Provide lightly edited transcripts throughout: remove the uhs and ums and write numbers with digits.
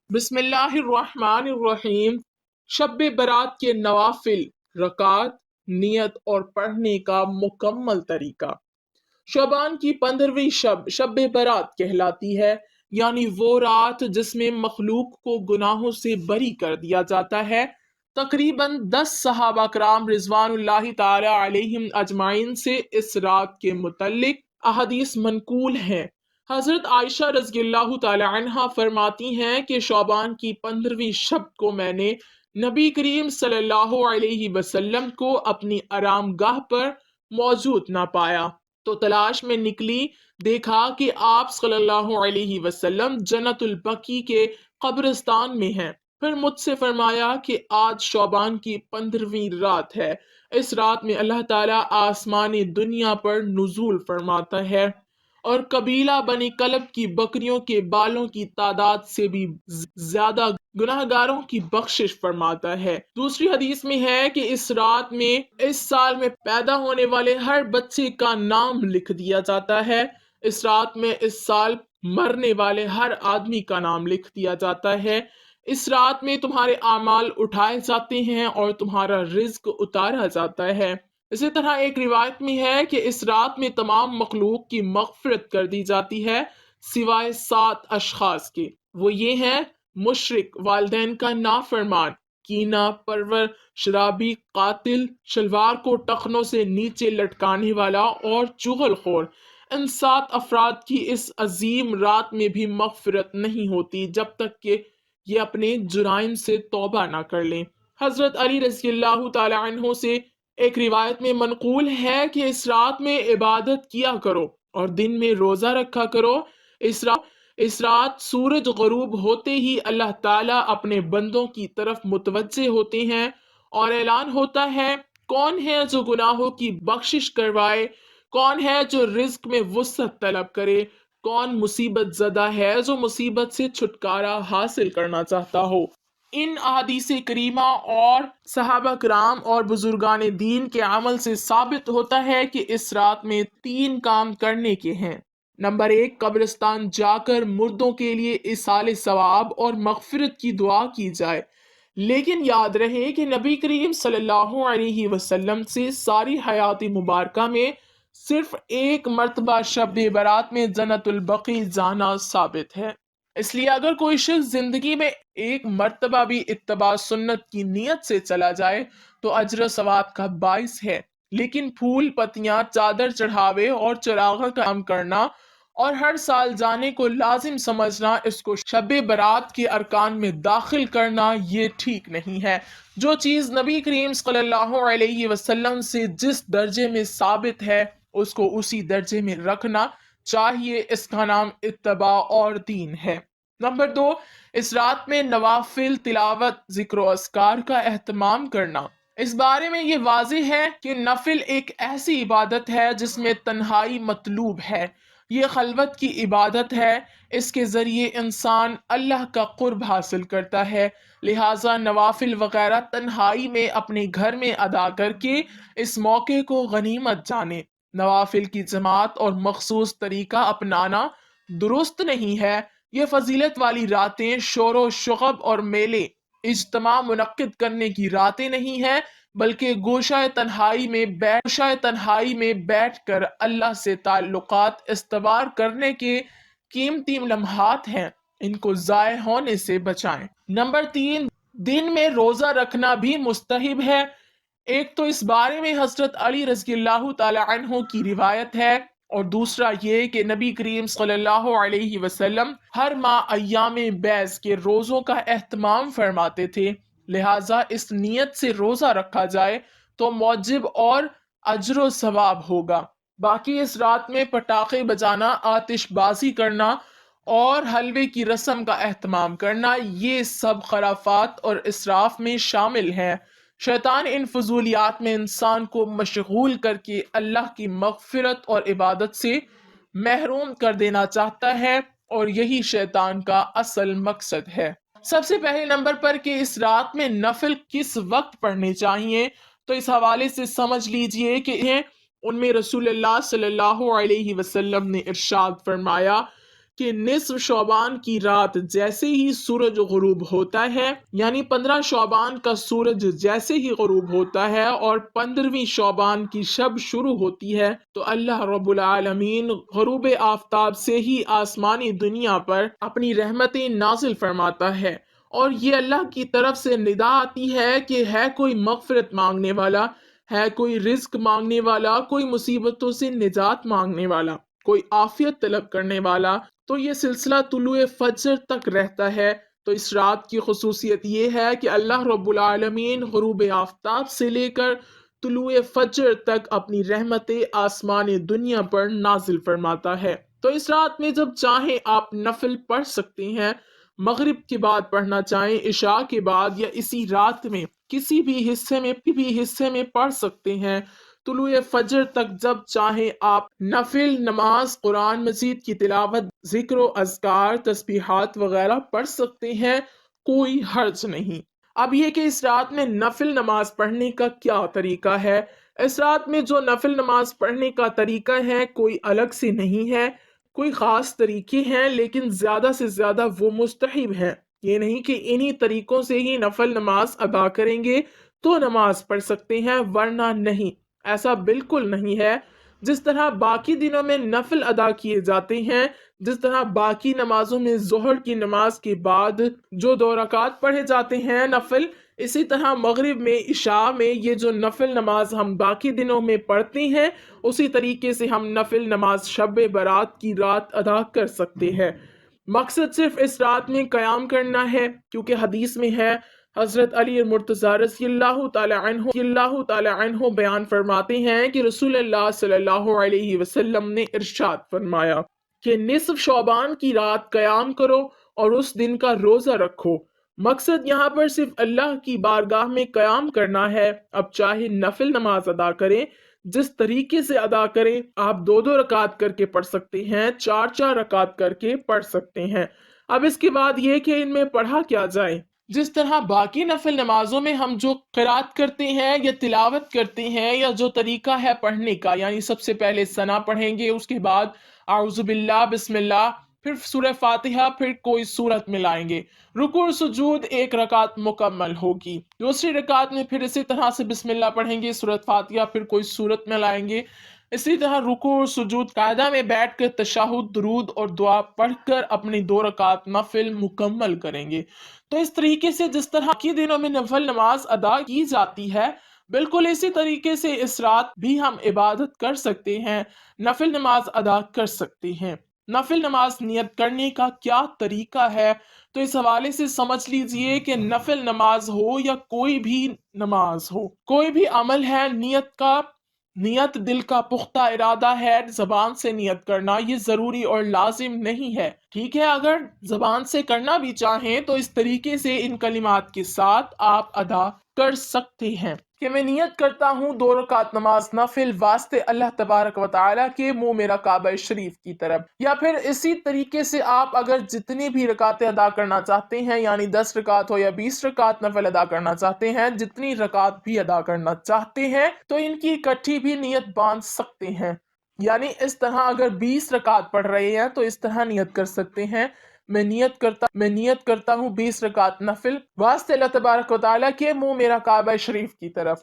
بسم اللہ الرحمن الرحیم۔ شب برات کے نوافل، رکعت، نیت اور پڑھنے کا مکمل طریقہ۔ شعبان کی 15ویں شب شب برات کہلاتی ہے، یعنی وہ رات جس میں مخلوق کو گناہوں سے بری کر دیا جاتا ہے۔ تقریباً 10 صحابہ کرام رضوان اللہ تعالی علیہم اجمعین سے اس رات کے متعلق احادیث منقول ہیں۔ حضرت عائشہ رضی اللہ تعالی عنہا فرماتی ہیں کہ شعبان کی 15ویں شب کو میں نے نبی کریم صلی اللہ علیہ وسلم کو اپنی آرام گاہ پر موجود نہ پایا، تو تلاش میں نکلی، دیکھا کہ آپ صلی اللہ علیہ وسلم جنت البقیع کے قبرستان میں ہیں۔ پھر مجھ سے فرمایا کہ آج شعبان کی 15ویں رات ہے، اس رات میں اللہ تعالیٰ آسمانی دنیا پر نزول فرماتا ہے اور قبیلہ بنی کلب کی بکریوں کے بالوں کی تعداد سے بھی زیادہ گناہ گاروں کی بخشش فرماتا ہے۔ دوسری حدیث میں ہے کہ اس رات میں اس سال میں پیدا ہونے والے ہر بچے کا نام لکھ دیا جاتا ہے۔ اس رات میں اس سال مرنے والے ہر آدمی کا نام لکھ دیا جاتا ہے۔ اس رات میں تمہارے اعمال اٹھائے جاتے ہیں اور تمہارا رزق اتارا جاتا ہے۔ اسی طرح ایک روایت میں ہے کہ اس رات میں تمام مخلوق کی مغفرت کر دی جاتی ہے سوائے 7 اشخاص کے۔ وہ یہ ہیں: مشرک، والدین کا نافرمان، کینہ پرور، شرابی، قاتل، شلوار کو ٹخنوں سے نیچے لٹکانے والا اور چغل خور۔ ان 7 افراد کی اس عظیم رات میں بھی مغفرت نہیں ہوتی جب تک کہ یہ اپنے جرائم سے توبہ نہ کر لیں۔ حضرت علی رضی اللہ تعالی عنہ سے ایک روایت میں منقول ہے کہ اس رات میں عبادت کیا کرو اور دن میں روزہ رکھا کرو۔ اس رات سورج غروب ہوتے ہی اللہ تعالیٰ اپنے بندوں کی طرف متوجہ ہوتے ہیں اور اعلان ہوتا ہے: کون ہے جو گناہوں کی بخشش کروائے، کون ہے جو رزق میں وسعت طلب کرے، کون مصیبت زدہ ہے جو مصیبت سے چھٹکارا حاصل کرنا چاہتا ہو۔ ان احادیث کریمہ اور صحابہ کرام اور بزرگان دین کے عمل سے ثابت ہوتا ہے کہ اس رات میں 3 کام کرنے کے ہیں۔ نمبر 1، قبرستان جا کر مردوں کے لیے ایصال ثواب اور مغفرت کی دعا کی جائے، لیکن یاد رہے کہ نبی کریم صلی اللہ علیہ وسلم سے ساری حیات مبارکہ میں صرف 1 مرتبہ شب برات میں جنت البقیع جانا ثابت ہے۔ اس لیے اگر کوئی شخص زندگی میں 1 مرتبہ بھی اتباع سنت کی نیت سے چلا جائے تو اجر و ثواب کا باعث ہے، لیکن پھول پتیاں، چادر چڑھاوے اور چراغاں کا کام کرنا اور ہر سال جانے کو لازم سمجھنا، اس کو شب برات کے ارکان میں داخل کرنا، یہ ٹھیک نہیں ہے۔ جو چیز نبی کریم صلی اللہ علیہ وسلم سے جس درجے میں ثابت ہے اس کو اسی درجے میں رکھنا چاہیے، اس کا نام اتباع اور دین ہے۔ نمبر 2، اس رات میں نوافل، تلاوت، ذکر و اذکار کا اہتمام کرنا۔ اس بارے میں یہ واضح ہے کہ نفل ایک ایسی عبادت ہے جس میں تنہائی مطلوب ہے، یہ خلوت کی عبادت ہے، اس کے ذریعے انسان اللہ کا قرب حاصل کرتا ہے، لہٰذا نوافل وغیرہ تنہائی میں اپنے گھر میں ادا کر کے اس موقع کو غنیمت جانے۔ نوافل کی جماعت اور مخصوص طریقہ اپنانا درست نہیں ہے۔ یہ فضیلت والی راتیں شور و شغب اور میلے اجتماع منعقد کرنے کی راتیں نہیں ہیں، بلکہ گوشہ تنہائی میں بیٹھ کر اللہ سے تعلقات استوار کرنے کے قیمتی لمحات ہیں، ان کو ضائع ہونے سے بچائیں۔ نمبر 3، دن میں روزہ رکھنا بھی مستحب ہے۔ ایک تو اس بارے میں حضرت علی رضی اللہ تعالی عنہ کی روایت ہے، اور دوسرا یہ کہ نبی کریم صلی اللہ علیہ وسلم ہر ماہ ایام بیض کے روزوں کا اہتمام فرماتے تھے، لہٰذا اس نیت سے روزہ رکھا جائے تو موجب اور اجر و ثواب ہوگا۔ باقی اس رات میں پٹاخے بجانا، آتش بازی کرنا اور حلوے کی رسم کا اہتمام کرنا، یہ سب خرافات اور اسراف میں شامل ہیں۔ شیطان ان فضولیات میں انسان کو مشغول کر کے اللہ کی مغفرت اور عبادت سے محروم کر دینا چاہتا ہے، اور یہی شیطان کا اصل مقصد ہے۔ سب سے پہلے نمبر پر کہ اس رات میں نفل کس وقت پڑھنے چاہیے، تو اس حوالے سے سمجھ لیجئے کہ ان میں رسول اللہ صلی اللہ علیہ وسلم نے ارشاد فرمایا کہ نصف شعبان کی رات جیسے ہی سورج غروب ہوتا ہے، یعنی 15 شعبان کا سورج جیسے ہی غروب ہوتا ہے اور 15ویں شعبان کی شب شروع ہوتی ہے، تو اللہ رب العالمین غروب آفتاب سے ہی آسمانی دنیا پر اپنی رحمتیں نازل فرماتا ہے، اور یہ اللہ کی طرف سے ندا آتی ہے کہ ہے کوئی مغفرت مانگنے والا، ہے کوئی رزق مانگنے والا، کوئی مصیبتوں سے نجات مانگنے والا، کوئی عافیت طلب کرنے والا، تو یہ سلسلہ طلوع فجر تک رہتا ہے۔ تو اس رات کی خصوصیت یہ ہے کہ اللہ رب العالمین غروب آفتاب سے لے کر طلوع فجر تک اپنی رحمتیں آسمان دنیا پر نازل فرماتا ہے۔ تو اس رات میں جب چاہیں آپ نفل پڑھ سکتے ہیں، مغرب کے بعد پڑھنا چاہیں، عشاء کے بعد، یا اسی رات میں کسی بھی حصے میں پڑھ سکتے ہیں۔ طلوع فجر تک جب چاہیں آپ نفل نماز، قرآن مجید کی تلاوت، ذکر و اذکار، تسبیحات وغیرہ پڑھ سکتے ہیں، کوئی حرج نہیں۔ اب یہ کہ اس رات میں نفل نماز پڑھنے کا کیا طریقہ ہے۔ اس رات میں جو نفل نماز پڑھنے کا طریقہ ہے کوئی الگ سے نہیں ہے، کوئی خاص طریقے ہیں، لیکن زیادہ سے زیادہ وہ مستحب ہیں۔ یہ نہیں کہ انہی طریقوں سے ہی نفل نماز ادا کریں گے تو نماز پڑھ سکتے ہیں، ورنہ نہیں، ایسا بالکل نہیں ہے۔ جس طرح باقی دنوں میں نفل ادا کیے جاتے ہیں، جس طرح باقی نمازوں میں ظہر کی نماز کے بعد جو 2 رکعت پڑھے جاتے ہیں نفل، اسی طرح مغرب میں، عشاء میں یہ جو نفل نماز ہم باقی دنوں میں پڑھتے ہیں، اسی طریقے سے ہم نفل نماز شب برات کی رات ادا کر سکتے ہیں۔ مقصد صرف اس رات میں قیام کرنا ہے، کیونکہ حدیث میں ہے، حضرت علی مرتضیٰ رضی اللہ تعالی عنہ بیان فرماتے ہیں کہ رسول اللہ صلی اللہ علیہ وسلم نے ارشاد فرمایا کہ نصف شعبان کی رات قیام کرو اور اس دن کا روزہ رکھو۔ مقصد یہاں پر صرف اللہ کی بارگاہ میں قیام کرنا ہے۔ اب چاہے نفل نماز ادا کریں، جس طریقے سے ادا کریں، آپ 2 رکعت کر کے پڑھ سکتے ہیں، 4 رکعت کر کے پڑھ سکتے ہیں۔ اب اس کے بعد یہ کہ ان میں پڑھا کیا جائے۔ جس طرح باقی نفل نمازوں میں ہم جو قرات کرتے ہیں یا تلاوت کرتے ہیں، یا جو طریقہ ہے پڑھنے کا، یعنی سب سے پہلے ثنا پڑھیں گے، اس کے بعد اعوذ باللہ، بسم اللہ، پھر سورہ فاتحہ، پھر کوئی سورت ملائیں گے، رکوع اور سجود 1 رکعت مکمل ہوگی، دوسری رکعت میں پھر اسی طرح سے بسم اللہ پڑھیں گے، سورۃ فاتحہ، پھر کوئی سورت ملائیں گے، اسی طرح رکوع اور سجود قاعدہ میں بیٹھ کر تشہد، درود اور دعا پڑھ کر اپنی 2 رکعت نفل مکمل کریں گے۔ تو اس طریقے سے جس طرح کی دنوں میں نفل نماز ادا کی جاتی ہے، بالکل اسی طریقے سے اس رات بھی ہم عبادت کر سکتے ہیں، نفل نماز ادا کر سکتے ہیں۔ نفل نماز نیت کرنے کا کیا طریقہ ہے، تو اس حوالے سے سمجھ لیجئے کہ نفل نماز ہو یا کوئی بھی نماز ہو، کوئی بھی عمل ہے، نیت دل کا پختہ ارادہ ہے، زبان سے نیت کرنا یہ ضروری اور لازم نہیں ہے۔ ٹھیک ہے، اگر زبان سے کرنا بھی چاہیں تو اس طریقے سے ان کلمات کے ساتھ آپ ادا کر سکتے ہیں کہ میں نیت کرتا ہوں 2 رکعت نماز نفل واسطے اللہ تبارک و تعالیٰ کے، منہ میرا کعبہ شریف کی طرف۔ یا پھر اسی طریقے سے آپ اگر جتنی بھی رکعتیں ادا کرنا چاہتے ہیں، یعنی 10 رکعت ہو یا 20 رکعت نفل ادا کرنا چاہتے ہیں، جتنی رکعت بھی ادا کرنا چاہتے ہیں تو ان کی اکٹھی بھی نیت باندھ سکتے ہیں۔ یعنی اس طرح اگر 20 رکعت پڑھ رہے ہیں تو اس طرح نیت کر سکتے ہیں، میں نیت کرتا ہوں 20 رکعت نفل واسطے اللہ تبارک و تعالیٰ کے، منہ میرا کعبہ شریف کی طرف۔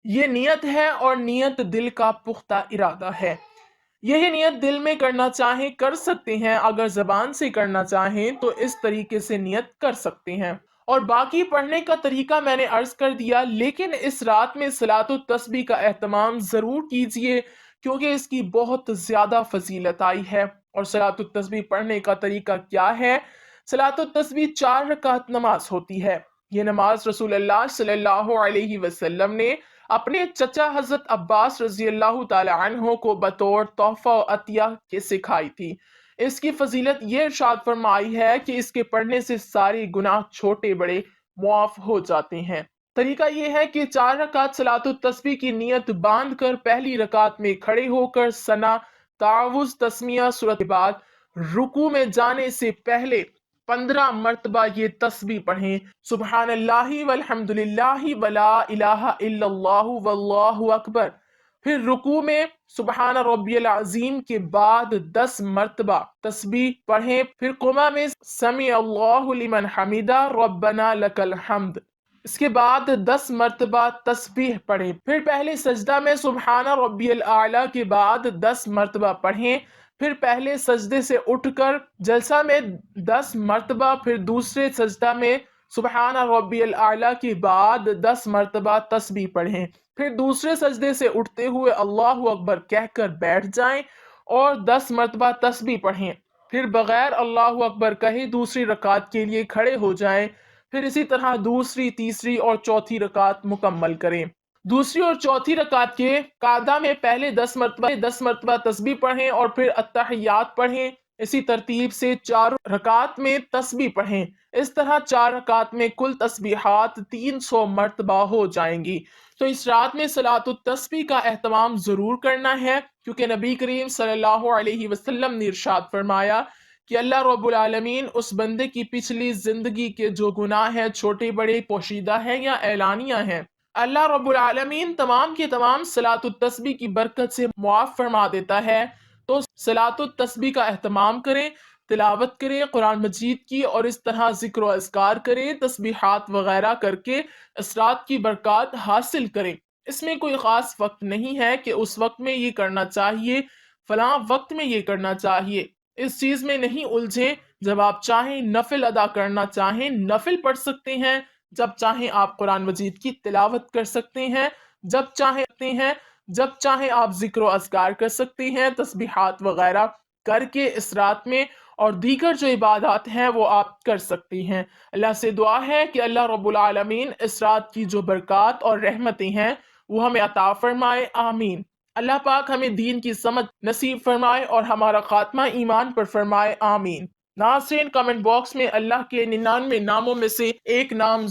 یہ نیت ہے، اور نیت دل کا پختہ ارادہ ہے۔ یہی نیت دل میں کرنا چاہیں کر سکتے ہیں، اگر زبان سے کرنا چاہیں تو اس طریقے سے نیت کر سکتے ہیں۔ اور باقی پڑھنے کا طریقہ میں نے عرض کر دیا، لیکن اس رات میں صلاۃ التسبیح کا اہتمام ضرور کیجئے، کیونکہ اس کی بہت زیادہ فضیلت آئی ہے۔ اور صلاۃ التسبیح پڑھنے کا طریقہ کیا ہے؟ صلاۃ التسبیح 4 رکعت نماز ہوتی ہے۔ یہ نماز رسول اللہ صلی اللہ علیہ وسلم نے اپنے چچا حضرت عباس رضی اللہ تعالی عنہ کو بطور تحفہ و عطیہ کے سکھائی تھی۔ اس کی فضیلت یہ ارشاد فرمائی ہے کہ اس کے پڑھنے سے سارے گناہ چھوٹے بڑے معاف ہو جاتے ہیں۔ طریقہ یہ ہے کہ 4 رکعت صلاۃ التسبیح کی نیت باندھ کر پہلی رکعت میں کھڑے ہو کر ثنا، تعوذ، تسمیہ سورت کے بعد رکوع میں جانے سے پہلے 15 مرتبہ یہ تسبیح پڑھیں، سبحان اللہ والحمد للہ ولا الہ الا اللہ واللہ اکبر، پھر رکوع میں سبحان ربی العظیم کے بعد 10 مرتبہ تسبیح پڑھیں، پھر قمہ میں سمیع اللہ لمن حمیدہ ربنا لک الحمد، اس کے بعد 10 مرتبہ تسبیح پڑھیں، پھر پہلے سجدہ میں سبحان ربی الاعلیٰ کے بعد 10 مرتبہ پڑھیں، پھر پہلے سجدے سے اٹھ کر جلسہ میں 10 مرتبہ، پھر دوسرے سجدہ میں سبحان ربی الاعلیٰ کے بعد 10 مرتبہ تسبیح پڑھیں، پھر دوسرے سجدے سے اٹھتے ہوئے اللہ اکبر کہہ کر بیٹھ جائیں اور 10 مرتبہ تسبیح پڑھیں، پھر بغیر اللہ اکبر کہے دوسری رکعت کے لیے کھڑے ہو جائیں، پھر اسی طرح دوسری، تیسری اور چوتھی رکعت مکمل کریں۔ دوسری اور چوتھی رکعت کے قعدہ میں پہلے 10 مرتبہ تسبیح پڑھیں اور پھر التحیات پڑھیں، اسی ترتیب سے چاروں رکعت میں تسبیح پڑھیں، اس طرح 4 رکعت میں کل تسبیحات 300 مرتبہ ہو جائیں گی۔ تو اس رات میں صلاۃ التسبیح کا اہتمام ضرور کرنا ہے، کیونکہ نبی کریم صلی اللہ علیہ وسلم نے ارشاد فرمایا کہ اللہ رب العالمین اس بندے کی پچھلی زندگی کے جو گناہ ہیں، چھوٹے بڑے، پوشیدہ ہیں یا اعلانیہ ہیں، اللہ رب العالمین تمام کے تمام صلاۃ التسبیح کی برکت سے معاف فرما دیتا ہے۔ تو صلاۃ التسبیح کا اہتمام کریں، تلاوت کریں قرآن مجید کی، اور اس طرح ذکر و اذکار کریں، تسبیحات وغیرہ کر کے اس رات کی برکات حاصل کریں۔ اس میں کوئی خاص وقت نہیں ہے کہ اس وقت میں یہ کرنا چاہیے، فلاں وقت میں یہ کرنا چاہیے، اس چیز میں نہیں الجھیں۔ جب آپ چاہیں نفل ادا کرنا چاہیں نفل پڑھ سکتے ہیں، جب چاہیں آپ قرآن مجید کی تلاوت کر سکتے ہیں، جب چاہیں آپ ذکر و اذکار کر سکتے ہیں، تسبیحات وغیرہ کر کے اس رات میں، اور دیگر جو عبادات ہیں وہ آپ کر سکتی ہیں۔ اللہ سے دعا ہے کہ اللہ رب العالمین اس رات کی جو برکات اور رحمتیں ہیں وہ ہمیں عطا فرمائے، آمین۔ اللہ پاک ہمیں دین کی سمجھ نصیب فرمائے اور ہمارا خاتمہ ایمان پر فرمائے، آمین۔ ناظرین، کمنٹ باکس میں اللہ کے 99 ناموں میں سے ایک نام